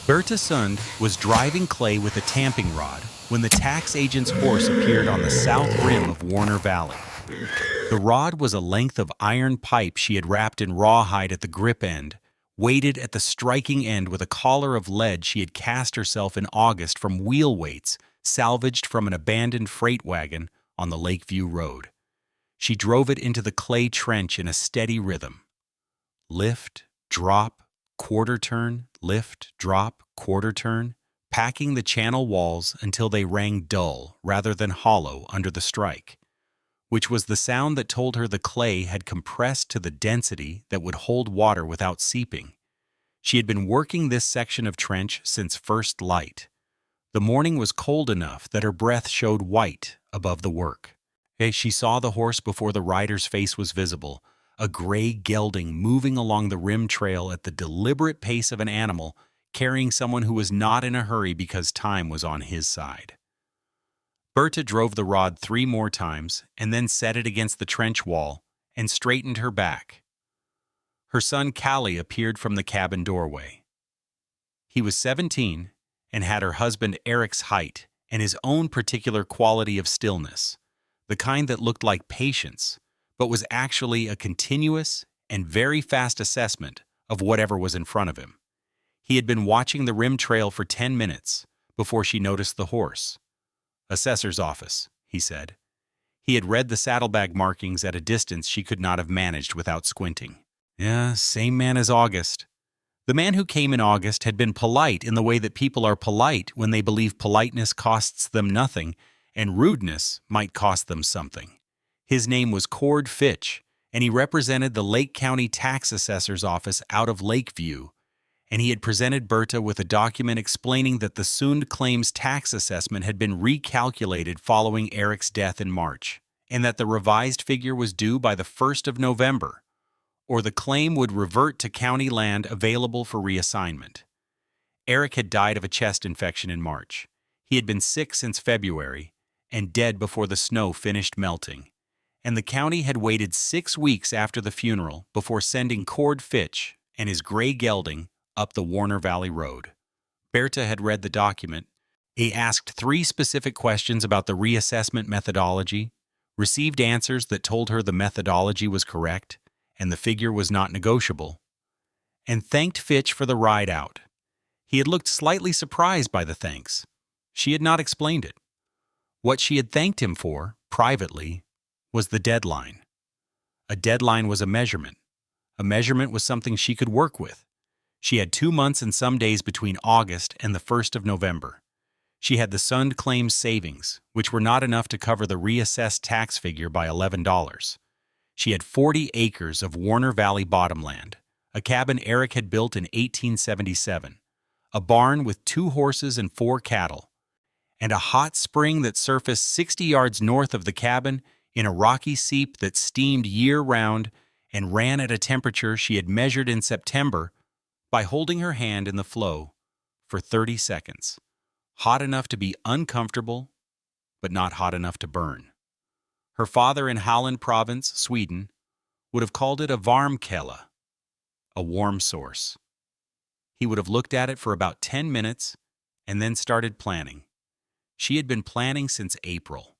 Berthe Sund was driving clay with a tamping rod when the tax agent's horse appeared on the south rim of Warner Valley. The rod was a length of iron pipe she had wrapped in rawhide at the grip end, weighted at the striking end with a collar of lead she had cast herself in August from wheel weights salvaged from an abandoned freight wagon on the Lakeview Road. She drove it into the clay trench in a steady rhythm. Lift, drop, quarter turn, lift, drop, quarter turn, packing the channel walls until they rang dull rather than hollow under the strike, which was the sound that told her the clay had compressed to the density that would hold water without seeping. She had been working this section of trench since first light. The morning was cold enough that her breath showed white above the work. She saw the horse before the rider's face was visible, a gray gelding moving along the rim trail at the deliberate pace of an animal carrying someone who was not in a hurry because time was on his side. Berthe drove the rod 3 more times and then set it against the trench wall and straightened her back. Her son Kalle appeared from the cabin doorway. He was 17 and had her husband Eric's height and his own particular quality of stillness, the kind that looked like patience, but was actually a continuous and very fast assessment of whatever was in front of him. He had been watching the rim trail for 10 minutes before she noticed the horse. "Assessor's office," he said. He had read the saddlebag markings at a distance she could not have managed without squinting. Yeah, same man as August. The man who came in August had been polite in the way that people are polite when they believe politeness costs them nothing and rudeness might cost them something. His name was Cord Fitch, and he represented the Lake County Tax Assessor's Office out of Lakeview, and he had presented Berthe with a document explaining that the Sund claims tax assessment had been recalculated following Eric's death in March, and that the revised figure was due by the 1st of November, or the claim would revert to county land available for reassignment. Eric had died of a chest infection in March. He had been sick since February, and dead before the snow finished melting, and the county had waited 6 weeks after the funeral before sending Cord Fitch and his gray gelding up the Warner Valley Road. Berthe had read the document. He asked 3 specific questions about the reassessment methodology, received answers that told her the methodology was correct and the figure was not negotiable, and thanked Fitch for the ride out. He had looked slightly surprised by the thanks. She had not explained it. What she had thanked him for, privately, was the deadline. A deadline was a measurement. A measurement was something she could work with. She had 2 months and some days between August and the 1st of November. She had the Sund claims savings, which were not enough to cover the reassessed tax figure by $11. She had 40 acres of Warner Valley bottomland, a cabin Eric had built in 1877, a barn with 2 horses and 4 cattle, and a hot spring that surfaced 60 yards north of the cabin in a rocky seep that steamed year-round and ran at a temperature she had measured in September by holding her hand in the flow for 30 seconds, hot enough to be uncomfortable, but not hot enough to burn. Her father in Halland province, Sweden, would have called it a varmkälla, a warm source. He would have looked at it for about 10 minutes and then started planning. She had been planning since April.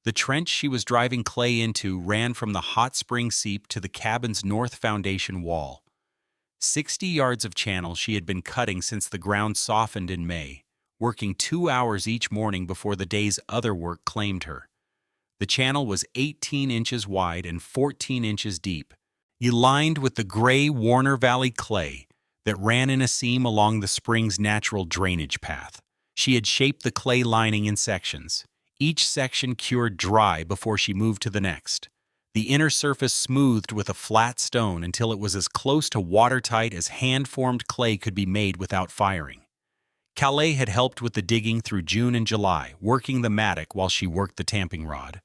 The trench she was driving clay into ran from the hot spring seep to the cabin's north foundation wall. 60 yards of channel she had been cutting since the ground softened in May, working 2 hours each morning before the day's other work claimed her. The channel was 18 inches wide and 14 inches deep, lined with the gray Warner Valley clay that ran in a seam along the spring's natural drainage path. She had shaped the clay lining in sections, each section cured dry before she moved to the next. The inner surface smoothed with a flat stone until it was as close to watertight as hand-formed clay could be made without firing. Kalle had helped with the digging through June and July, working the mattock while she worked the tamping rod.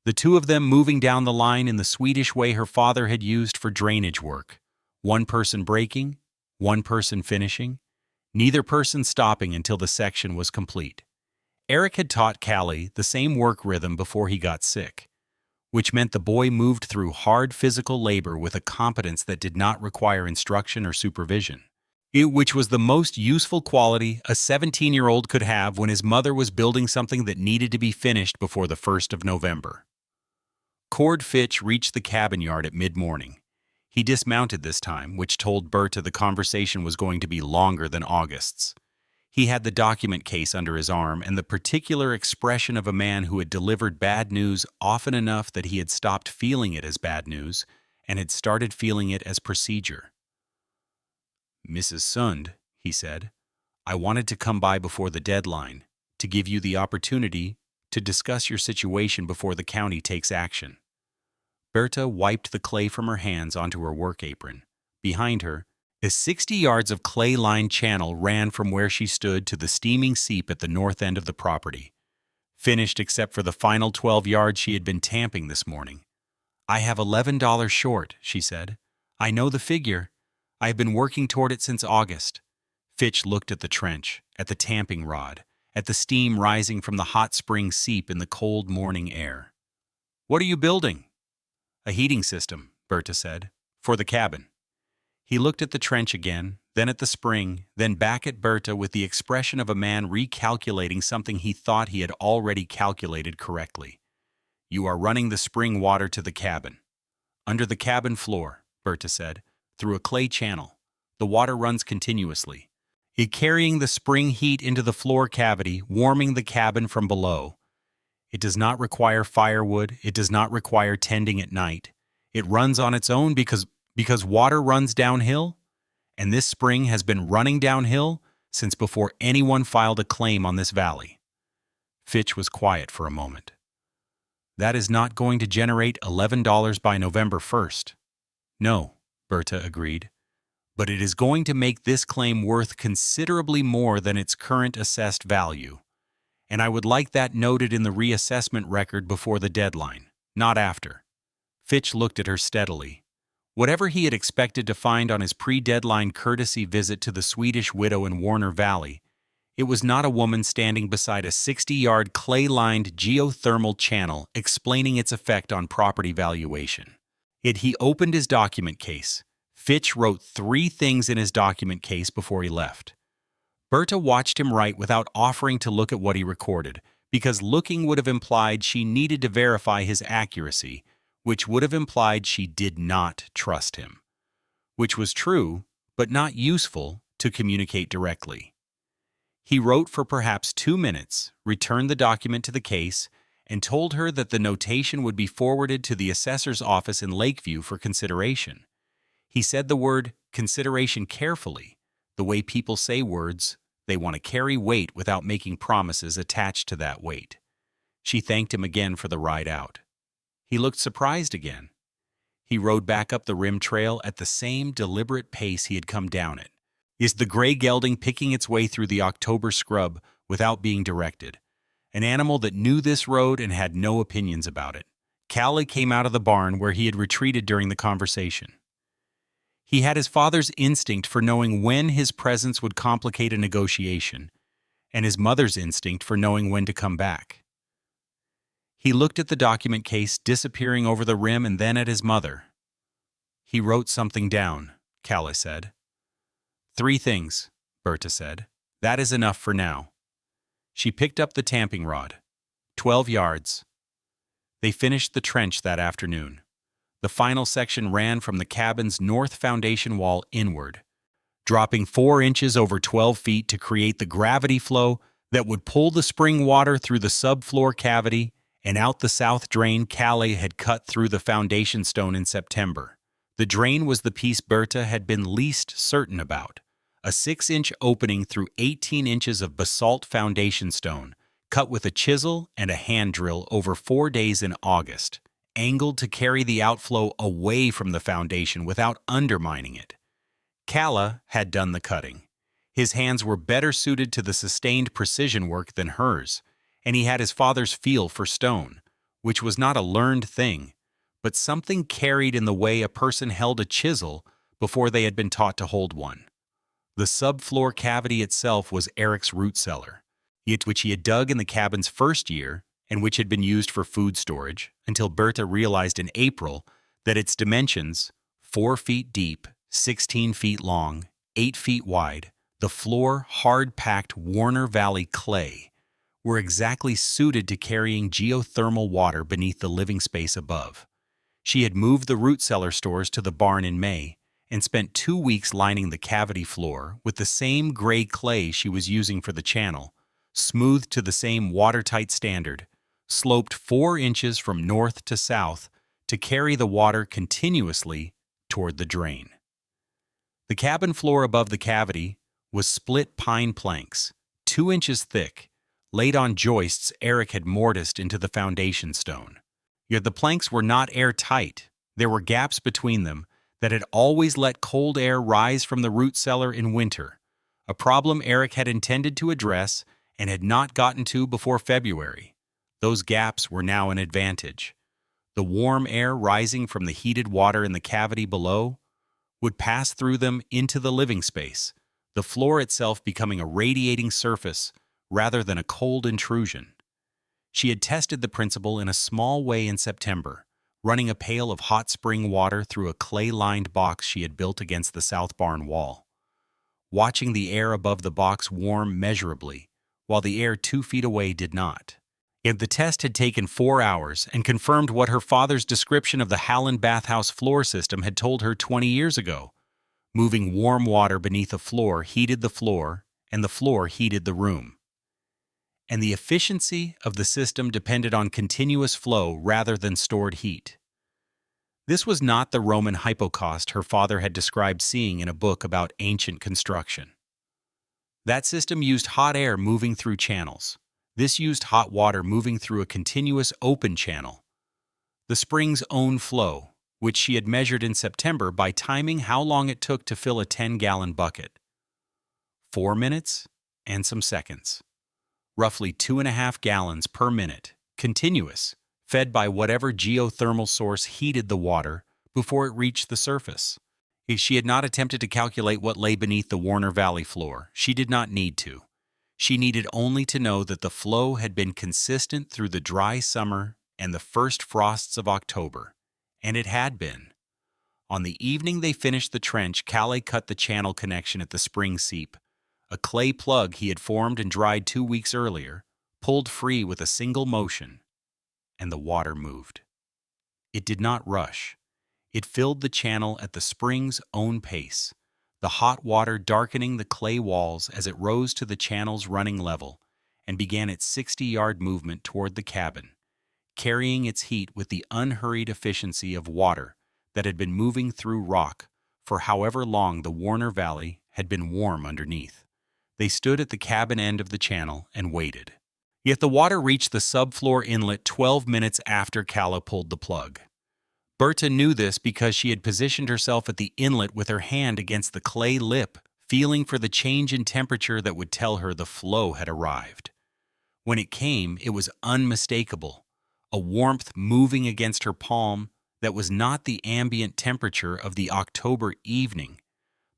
The 2 of them moving down the line in the Swedish way her father had used for drainage work. 1 person breaking, 1 person finishing, neither person stopping until the section was complete. Eric had taught Kalle the same work rhythm before he got sick, which meant the boy moved through hard physical labor with a competence that did not require instruction or supervision. which was the most useful quality a 17-year-old could have when his mother was building something that needed to be finished before the 1st of November. Cord Fitch reached the cabin yard at mid-morning. He dismounted this time, which told Berthe the conversation was going to be longer than August's. He had the document case under his arm and the particular expression of a man who had delivered bad news often enough that he had stopped feeling it as bad news and had started feeling it as procedure. "Mrs. Sund," he said, "I wanted to come by before the deadline, to give you the opportunity to discuss your situation before the county takes action." Berthe wiped the clay from her hands onto her work apron. Behind her, a 60 yards of clay-lined channel ran from where she stood to the steaming seep at the north end of the property, finished except for the final 12 yards she had been tamping this morning. "I have $11 short," she said. "I know the figure. I have been working toward it since August." Fitch looked at the trench, at the tamping rod, at the steam rising from the hot spring seep in the cold morning air. "What are you building?" "A heating system," Berthe said, "for the cabin." He looked at the trench again, then at the spring, then back at Berthe with the expression of a man recalculating something he thought he had already calculated correctly. "You are running the spring water to the cabin." "Under the cabin floor," Berthe said, "through a clay channel. The water runs continuously, it carrying the spring heat into the floor cavity, warming the cabin from below. It does not require firewood, it does not require tending at night. It runs on its own because water runs downhill, and this spring has been running downhill since before anyone filed a claim on this valley." Fitch was quiet for a moment. "That is not going to generate $11 by November 1st. "No," Berthe agreed, "but it is going to make this claim worth considerably more than its current assessed value. And I would like that noted in the reassessment record before the deadline, not after." Fitch looked at her steadily. Whatever he had expected to find on his pre-deadline courtesy visit to the Swedish widow in Warner Valley, it was not a woman standing beside a 60-yard clay-lined geothermal channel explaining its effect on property valuation. He opened his document case. Fitch wrote 3 things in his document case before he left. Berthe watched him write without offering to look at what he recorded, because looking would have implied she needed to verify his accuracy, which would have implied she did not trust him. Which was true, but not useful to communicate directly. He wrote for perhaps 2 minutes, returned the document to the case, and told her that the notation would be forwarded to the assessor's office in Lakeview for consideration. He said the word consideration carefully, the way people say words. They want to carry weight without making promises attached to that weight. She thanked him again for the ride out. He looked surprised again. He rode back up the rim trail at the same deliberate pace he had come down it. Is the gray gelding picking its way through the October scrub without being directed? An animal that knew this road and had no opinions about it. Kalle came out of the barn where he had retreated during the conversation. He had his father's instinct for knowing when his presence would complicate a negotiation, and his mother's instinct for knowing when to come back. He looked at the document case disappearing over the rim and then at his mother. "He wrote something down," Kalle said. "3 things," Berthe said. "That is enough for now." She picked up the tamping rod. 12 yards. They finished the trench that afternoon. The final section ran from the cabin's north foundation wall inward, dropping 4 inches over 12 feet to create the gravity flow that would pull the spring water through the subfloor cavity and out the south drain Kalle had cut through the foundation stone in September. The drain was the piece Berthe had been least certain about, a 6-inch opening through 18 inches of basalt foundation stone, cut with a chisel and a hand drill over 4 days in August, angled to carry the outflow away from the foundation without undermining it. Kalle had done the cutting. His hands were better suited to the sustained precision work than hers, and he had his father's feel for stone, which was not a learned thing, but something carried in the way a person held a chisel before they had been taught to hold one. The subfloor cavity itself was Eric's root cellar, which he had dug in the cabin's first year and which had been used for food storage, until Berthe realized in April that its dimensions, 4 feet deep, 16 feet long, 8 feet wide, the floor hard-packed Warner Valley clay, were exactly suited to carrying geothermal water beneath the living space above. She had moved the root cellar stores to the barn in May and spent 2 weeks lining the cavity floor with the same gray clay she was using for the channel, smoothed to the same watertight standard, sloped 4 inches from north to south to carry the water continuously toward the drain. The cabin floor above the cavity was split pine planks, 2 inches thick, laid on joists Eric had mortised into the foundation stone. Yet the planks were not airtight. There were gaps between them that had always let cold air rise from the root cellar in winter, a problem Eric had intended to address and had not gotten to before February. Those gaps were now an advantage. The warm air rising from the heated water in the cavity below would pass through them into the living space, the floor itself becoming a radiating surface rather than a cold intrusion. She had tested the principle in a small way in September, running a pail of hot spring water through a clay-lined box she had built against the south barn wall. Watching the air above the box warm measurably, while the air 2 feet away did not. Yet the test had taken 4 hours and confirmed what her father's description of the Halland bathhouse floor system had told her 20 years ago. Moving warm water beneath a floor heated the floor, and the floor heated the room. And the efficiency of the system depended on continuous flow rather than stored heat. This was not the Roman hypocaust her father had described seeing in a book about ancient construction. That system used hot air moving through channels. This used hot water moving through a continuous open channel. The spring's own flow, which she had measured in September by timing how long it took to fill a 10-gallon bucket. 4 minutes and some seconds. Roughly 2.5 gallons per minute, continuous, fed by whatever geothermal source heated the water before it reached the surface. If she had not attempted to calculate what lay beneath the Warner Valley floor, she did not need to. She needed only to know that the flow had been consistent through the dry summer and the first frosts of October, and it had been. On the evening they finished the trench, Kalle cut the channel connection at the spring seep. A clay plug he had formed and dried 2 weeks earlier, pulled free with a single motion, and the water moved. It did not rush. It filled the channel at the spring's own pace, the hot water darkening the clay walls as it rose to the channel's running level and began its 60-yard movement toward the cabin, carrying its heat with the unhurried efficiency of water that had been moving through rock for however long the Warner Valley had been warm underneath. They stood at the cabin end of the channel and waited. Yet the water reached the subfloor inlet 12 minutes after Kalle pulled the plug. Berthe knew this because she had positioned herself at the inlet with her hand against the clay lip, feeling for the change in temperature that would tell her the flow had arrived. When it came, it was unmistakable, a warmth moving against her palm that was not the ambient temperature of the October evening,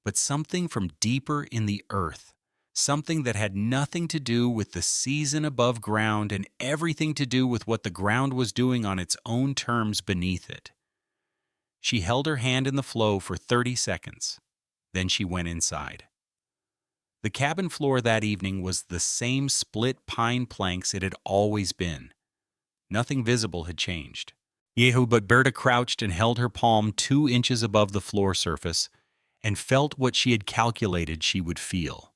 but something from deeper in the earth, something that had nothing to do with the season above ground and everything to do with what the ground was doing on its own terms beneath it. She held her hand in the flow for 30 seconds. Then she went inside. The cabin floor that evening was the same split pine planks it had always been. Nothing visible had changed. But Berthe crouched and held her palm 2 inches above the floor surface and felt what she had calculated she would feel.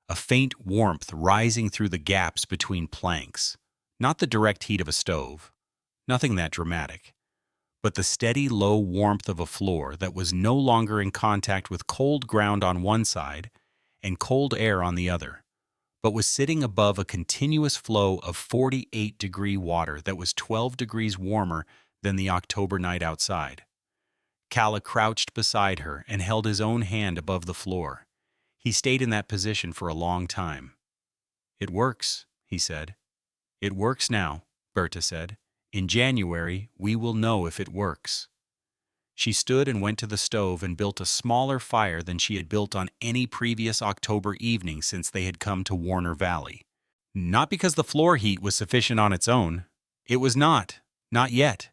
A faint warmth rising through the gaps between planks. Not the direct heat of a stove. Nothing that dramatic. But the steady, low warmth of a floor that was no longer in contact with cold ground on one side and cold air on the other, but was sitting above a continuous flow of 48-degree water that was 12 degrees warmer than the October night outside. Kalle crouched beside her and held his own hand above the floor. He stayed in that position for a long time. "It works," he said. "It works now," Berthe said. "In January, we will know if it works." She stood and went to the stove and built a smaller fire than she had built on any previous October evening since they had come to Warner Valley. Not because the floor heat was sufficient on its own. It was not yet.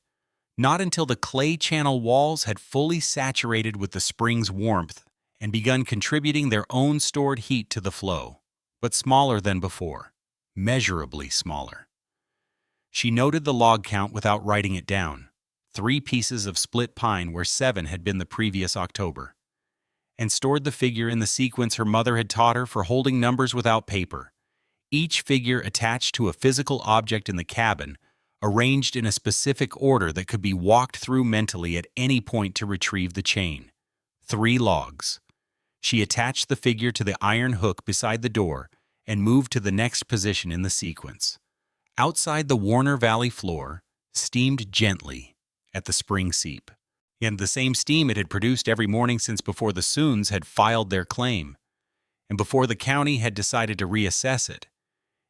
Not until the clay channel walls had fully saturated with the spring's warmth and begun contributing their own stored heat to the flow, but smaller than before, measurably smaller. She noted the log count without writing it down, 3 pieces of split pine where 7 had been the previous October, and stored the figure in the sequence her mother had taught her for holding numbers without paper, each figure attached to a physical object in the cabin, arranged in a specific order that could be walked through mentally at any point to retrieve the chain. 3 logs. She attached the figure to the iron hook beside the door and moved to the next position in the sequence. Outside the Warner Valley floor steamed gently at the spring seep, and the same steam it had produced every morning since before the Sunds had filed their claim, and before the county had decided to reassess it,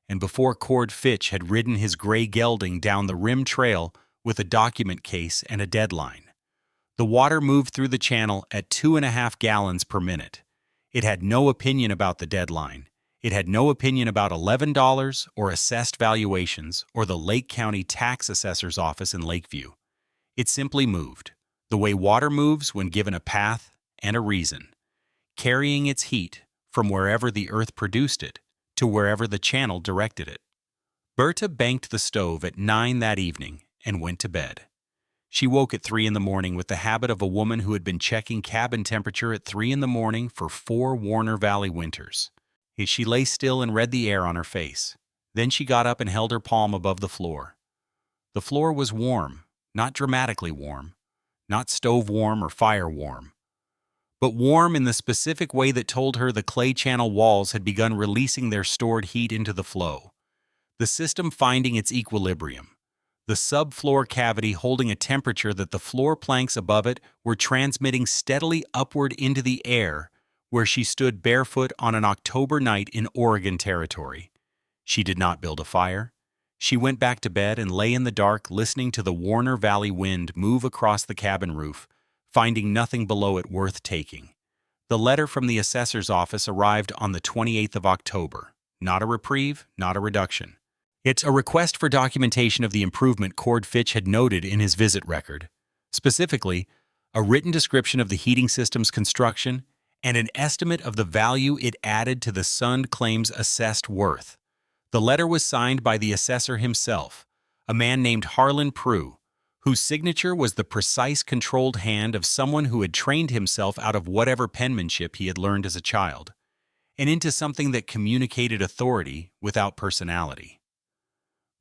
and before Cord Fitch had ridden his gray gelding down the rim trail with a document case and a deadline. The water moved through the channel at 2.5 gallons per minute. It had no opinion about the deadline. It had no opinion about $11 or assessed valuations or the Lake County Tax Assessor's office in Lakeview. It simply moved, the way water moves when given a path and a reason, carrying its heat from wherever the earth produced it to wherever the channel directed it. Berthe banked the stove at 9 that evening and went to bed. She woke at 3 in the morning with the habit of a woman who had been checking cabin temperature at 3 in the morning for 4 Warner Valley winters. She lay still and read the air on her face. Then she got up and held her palm above the floor. The floor was warm, not dramatically warm, not stove warm or fire warm, but warm in the specific way that told her the clay channel walls had begun releasing their stored heat into the flow, the system finding its equilibrium, the subfloor cavity holding a temperature that the floor planks above it were transmitting steadily upward into the air where she stood barefoot on an October night in Oregon Territory. She did not build a fire. She went back to bed and lay in the dark listening to the Warner Valley wind move across the cabin roof, finding nothing below it worth taking. The letter from the assessor's office arrived on the 28th of October. Not a reprieve, not a reduction. It's a request for documentation of the improvement Cord Fitch had noted in his visit record. Specifically, a written description of the heating system's construction and an estimate of the value it added to the Sund claim's assessed worth. The letter was signed by the assessor himself, a man named Harlan Prue, whose signature was the precise controlled hand of someone who had trained himself out of whatever penmanship he had learned as a child, and into something that communicated authority without personality.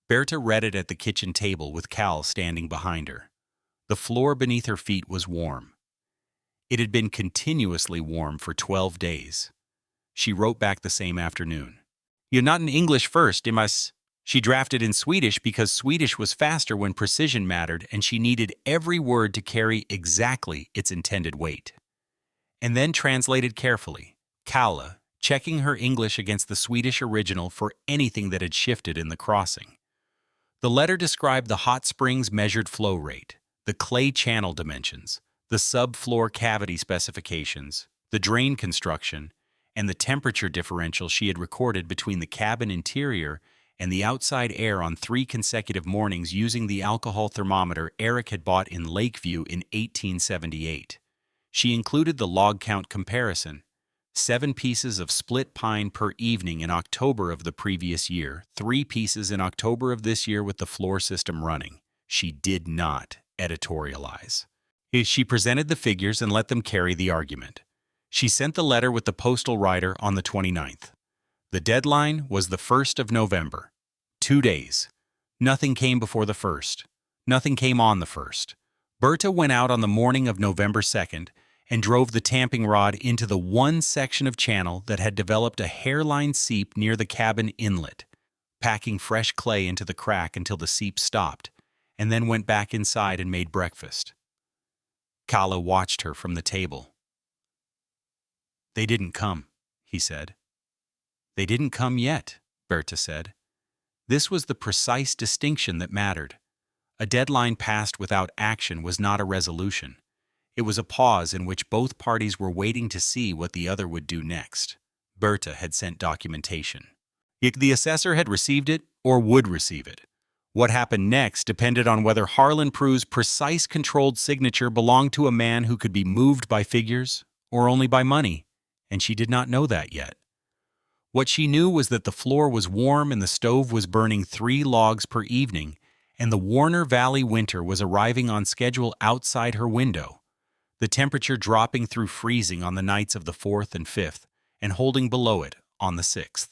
Berthe read it at the kitchen table with Kalle standing behind her. The floor beneath her feet was warm. It had been continuously warm for 12 days. She wrote back the same afternoon. "You're not in English first, imas." She drafted in Swedish because Swedish was faster when precision mattered and she needed every word to carry exactly its intended weight. And then translated carefully, Kalle, checking her English against the Swedish original for anything that had shifted in the crossing. The letter described the hot springs measured flow rate, the clay channel dimensions, the subfloor cavity specifications, the drain construction, and the temperature differential she had recorded between the cabin interior and the outside air on 3 consecutive mornings using the alcohol thermometer Eric had bought in Lakeview in 1878. She included the log count comparison, 7 pieces of split pine per evening in October of the previous year, 3 pieces in October of this year with the floor system running. She did not editorialize. She presented the figures and let them carry the argument. She sent the letter with the postal rider on the 29th. The deadline was the 1st of November. 2 days. Nothing came before the 1st. Nothing came on the 1st. Berthe went out on the morning of November 2nd and drove the tamping rod into the one section of channel that had developed a hairline seep near the cabin inlet, packing fresh clay into the crack until the seep stopped, and then went back inside and made breakfast. Kalle watched her from the table. "They didn't come," he said. "They didn't come yet," Berthe said. This was the precise distinction that mattered. A deadline passed without action was not a resolution. It was a pause in which both parties were waiting to see what the other would do next. Berthe had sent documentation. The assessor had received it or would receive it. What happened next depended on whether Harlan Prue's precise controlled signature belonged to a man who could be moved by figures or only by money, and she did not know that yet. What she knew was that the floor was warm and the stove was burning 3 logs per evening, and the Warner Valley winter was arriving on schedule outside her window, the temperature dropping through freezing on the nights of the 4th and 5th, and holding below it on the 6th.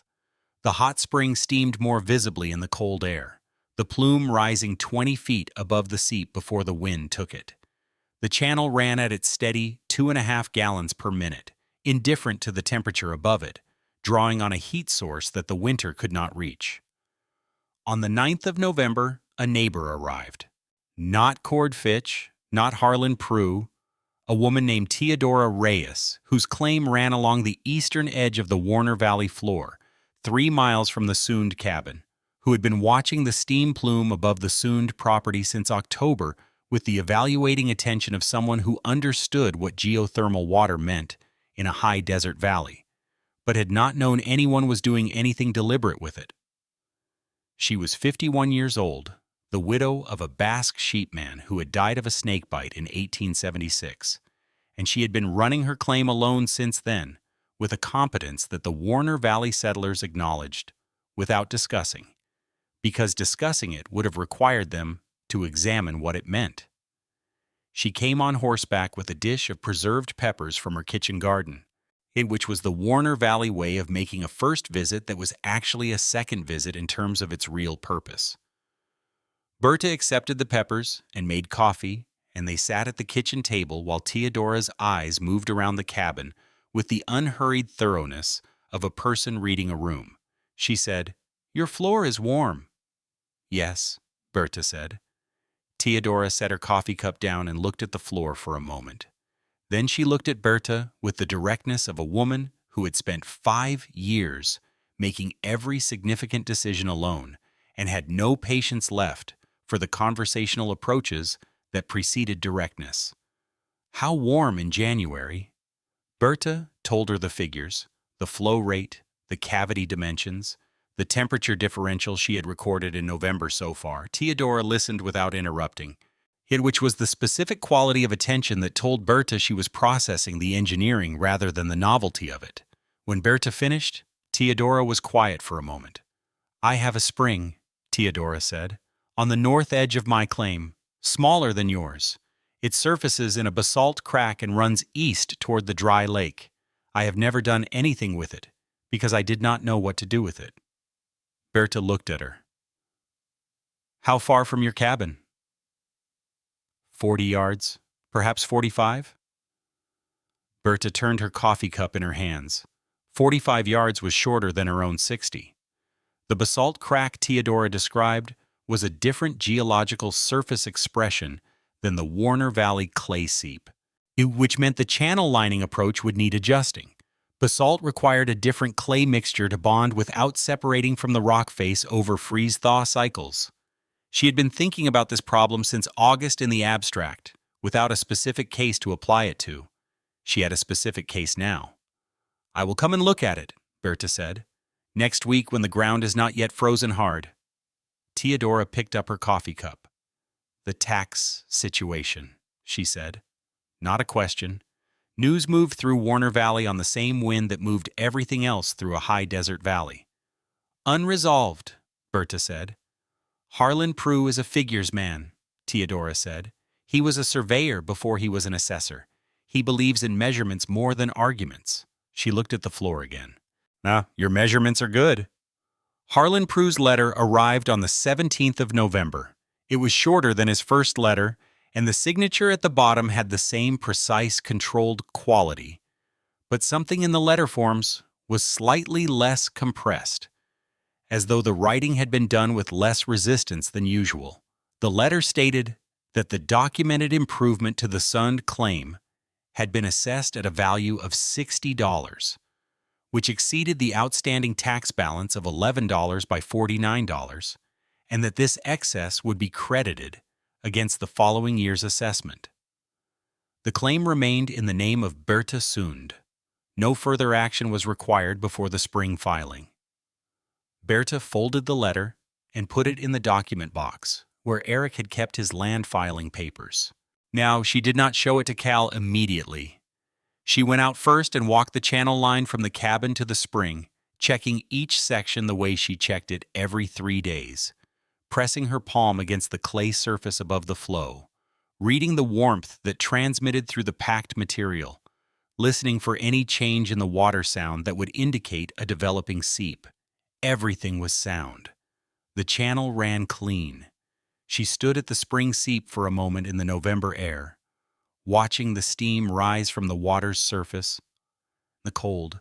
The hot spring steamed more visibly in the cold air, the plume rising 20 feet above the seat before the wind took it. The channel ran at its steady 2.5 gallons per minute, indifferent to the temperature above it, drawing on a heat source that the winter could not reach. On the 9th of November, a neighbor arrived. Not Cord Fitch, not Harlan Prue, a woman named Theodora Reyes, whose claim ran along the eastern edge of the Warner Valley floor, 3 miles from the Sund cabin, who had been watching the steam plume above the Sund property since October with the evaluating attention of someone who understood what geothermal water meant in a high desert valley, but had not known anyone was doing anything deliberate with it. She was 51 years old, the widow of a Basque sheepman who had died of a snakebite in 1876, and she had been running her claim alone since then, with a competence that the Warner Valley settlers acknowledged, without discussing, because discussing it would have required them to examine what it meant. She came on horseback with a dish of preserved peppers from her kitchen garden, which was the Warner Valley way of making a first visit that was actually a second visit in terms of its real purpose. Berthe accepted the peppers and made coffee, and they sat at the kitchen table while Theodora's eyes moved around the cabin with the unhurried thoroughness of a person reading a room. She said, "Your floor is warm." "Yes," Berthe said. Theodora set her coffee cup down and looked at the floor for a moment. Then she looked at Berthe with the directness of a woman who had spent 5 years making every significant decision alone and had no patience left for the conversational approaches that preceded directness. How warm in January? Berthe told her the figures, the flow rate, the cavity dimensions, the temperature differential she had recorded in November so far. Theodora listened without interrupting, which was the specific quality of attention that told Berthe she was processing the engineering rather than the novelty of it. When Berthe finished, Theodora was quiet for a moment. "I have a spring," Theodora said, "on the north edge of my claim, smaller than yours. It surfaces in a basalt crack and runs east toward the dry lake. I have never done anything with it, because I did not know what to do with it." Berthe looked at her. "How far from your cabin?" 40 yards, perhaps 45? Berthe turned her coffee cup in her hands. 45 yards was shorter than her own 60. The basalt crack Theodora described was a different geological surface expression than the Warner Valley clay seep, which meant the channel lining approach would need adjusting. Basalt required a different clay mixture to bond without separating from the rock face over freeze-thaw cycles. She had been thinking about this problem since August in the abstract, without a specific case to apply it to. She had a specific case now. "I will come and look at it," Berthe said, "next week when the ground is not yet frozen hard." Theodora picked up her coffee cup. "The tax situation," she said. Not a question. News moved through Warner Valley on the same wind that moved everything else through a high desert valley. "Unresolved," Berthe said. "Harlan Prue is a figures man," Theodora said. "He was a surveyor before he was an assessor. He believes in measurements more than arguments." She looked at the floor again. Your measurements are good." Harlan Prue's letter arrived on the 17th of November. It was shorter than his first letter, and the signature at the bottom had the same precise, controlled quality. But something in the letter forms was slightly less compressed, as though the writing had been done with less resistance than usual. The letter stated that the documented improvement to the Sund claim had been assessed at a value of $60, which exceeded the outstanding tax balance of $11 by $49, and that this excess would be credited against the following year's assessment. The claim remained in the name of Berthe Sund. No further action was required before the spring filing. Berthe folded the letter and put it in the document box, where Eric had kept his land filing papers. Now, she did not show it to Kalle immediately. She went out first and walked the channel line from the cabin to the spring, checking each section the way she checked it every 3 days, pressing her palm against the clay surface above the flow, reading the warmth that transmitted through the packed material, listening for any change in the water sound that would indicate a developing seep. Everything was sound. The channel ran clean. She stood at the spring seep for a moment in the November air, watching the steam rise from the water's surface. The cold,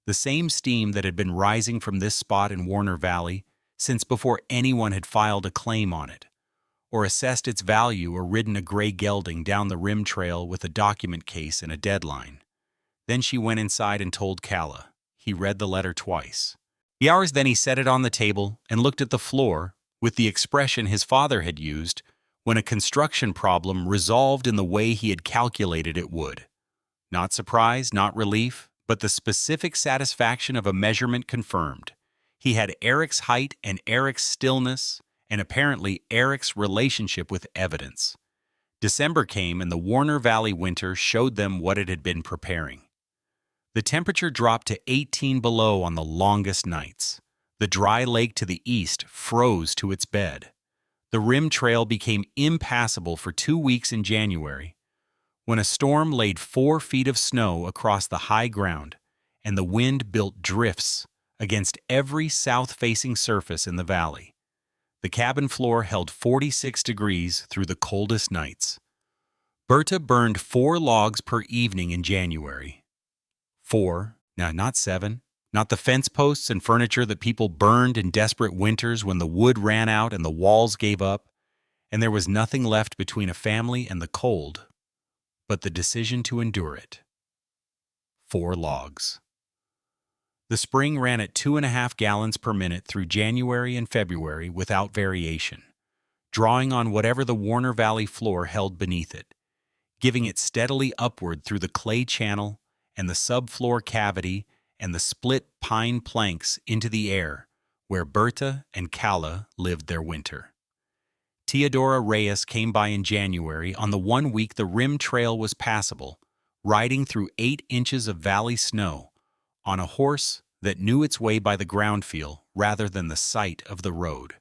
the same steam that had been rising from this spot in Warner Valley since before anyone had filed a claim on it, or assessed its value or ridden a gray gelding down the rim trail with a document case and a deadline. Then she went inside and told Kalle. He read the letter twice. Then he set it on the table and looked at the floor with the expression his father had used when a construction problem resolved in the way he had calculated it would. Not surprise, not relief, but the specific satisfaction of a measurement confirmed. He had Eric's height and Eric's stillness, and apparently Eric's relationship with evidence. December came and the Warner Valley winter showed them what it had been preparing. The temperature dropped to 18 below on the longest nights. The dry lake to the east froze to its bed. The rim trail became impassable for 2 weeks in January, when a storm laid 4 feet of snow across the high ground and the wind built drifts against every south-facing surface in the valley. The cabin floor held 46 degrees through the coldest nights. Berthe burned 4 logs per evening in January. 4, not 7. Not the fence posts and furniture that people burned in desperate winters when the wood ran out and the walls gave up, and there was nothing left between a family and the cold, but the decision to endure it. 4 logs. The spring ran at 2.5 gallons per minute through January and February without variation, drawing on whatever the Warner Valley floor held beneath it, giving it steadily upward through the clay channel and the subfloor cavity and the split pine planks into the air, where Berthe and Kalle lived their winter. Teodora Reyes came by in January on the 1 week the rim trail was passable, riding through 8 inches of valley snow, on a horse that knew its way by the ground feel rather than the sight of the road.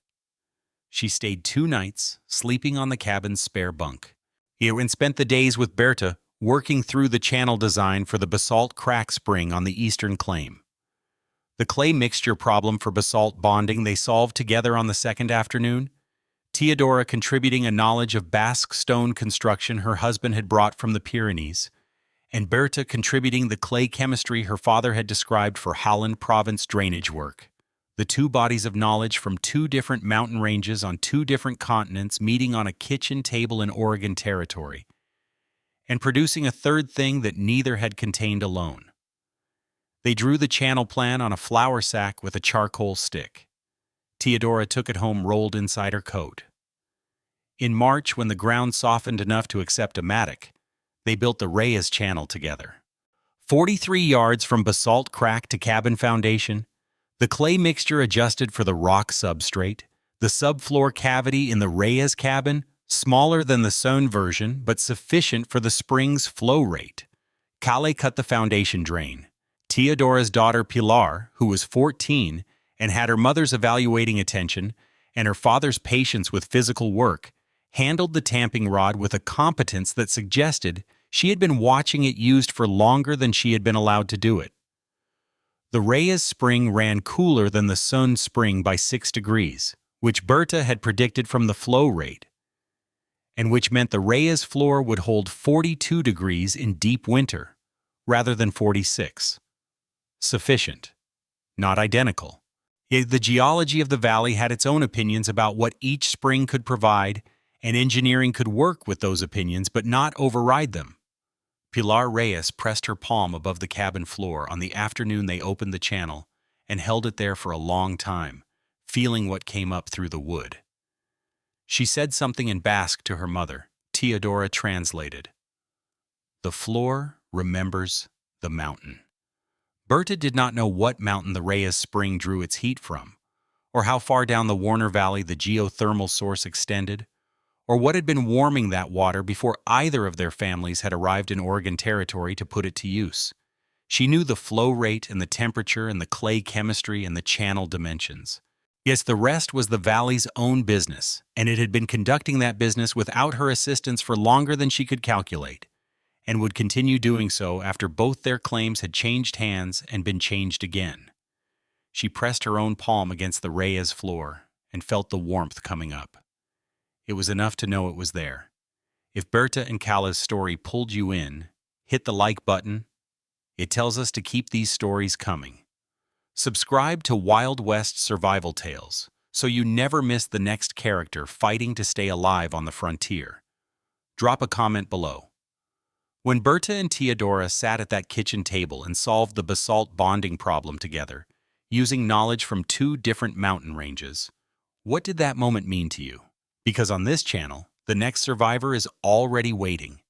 She stayed 2 nights, sleeping on the cabin's spare bunk. And spent the days with Berthe, working through the channel design for the basalt crack spring on the eastern claim. The clay mixture problem for basalt bonding they solved together on the second afternoon, Teodora contributing a knowledge of Basque stone construction her husband had brought from the Pyrenees, and Berthe contributing the clay chemistry her father had described for Halland province drainage work. The 2 bodies of knowledge from 2 different mountain ranges on 2 different continents meeting on a kitchen table in Oregon territory, and producing a third thing that neither had contained alone. They drew the channel plan on a flour sack with a charcoal stick. Teodora took it home rolled inside her coat. In March, when the ground softened enough to accept a mattock, they built the Reyes channel together. 43 yards from basalt crack to cabin foundation, the clay mixture adjusted for the rock substrate, the subfloor cavity in the Reyes cabin, smaller than the Sund version, but sufficient for the spring's flow rate. Kalle cut the foundation drain. Teodora's daughter Pilar, who was 14 and had her mother's evaluating attention and her father's patience with physical work, handled the tamping rod with a competence that suggested she had been watching it used for longer than she had been allowed to do it. The Reyes spring ran cooler than the Sund spring by 6 degrees, which Berthe had predicted from the flow rate, and which meant the Reyes floor would hold 42 degrees in deep winter, rather than 46. Sufficient. Not identical. Yet the geology of the valley had its own opinions about what each spring could provide, and engineering could work with those opinions but not override them. Pilar Reyes pressed her palm above the cabin floor on the afternoon they opened the channel and held it there for a long time, feeling what came up through the wood. She said something in Basque to her mother. Teodora translated. The floor remembers the mountain. Berthe did not know what mountain the Reyes spring drew its heat from, or how far down the Warner Valley the geothermal source extended, or what had been warming that water before either of their families had arrived in Oregon territory to put it to use. She knew the flow rate and the temperature and the clay chemistry and the channel dimensions. Yes, the rest was the valley's own business, and it had been conducting that business without her assistance for longer than she could calculate, and would continue doing so after both their claims had changed hands and been changed again. She pressed her own palm against the Reyes floor and felt the warmth coming up. It was enough to know it was there. If Berthe and Kalle's story pulled you in, hit the like button. It tells us to keep these stories coming. Subscribe to Wild West Survival Tales so you never miss the next character fighting to stay alive on the frontier. Drop a comment below. When Berthe and Theodora sat at that kitchen table and solved the basalt bonding problem together, using knowledge from two different mountain ranges, what did that moment mean to you? Because on this channel, the next survivor is already waiting.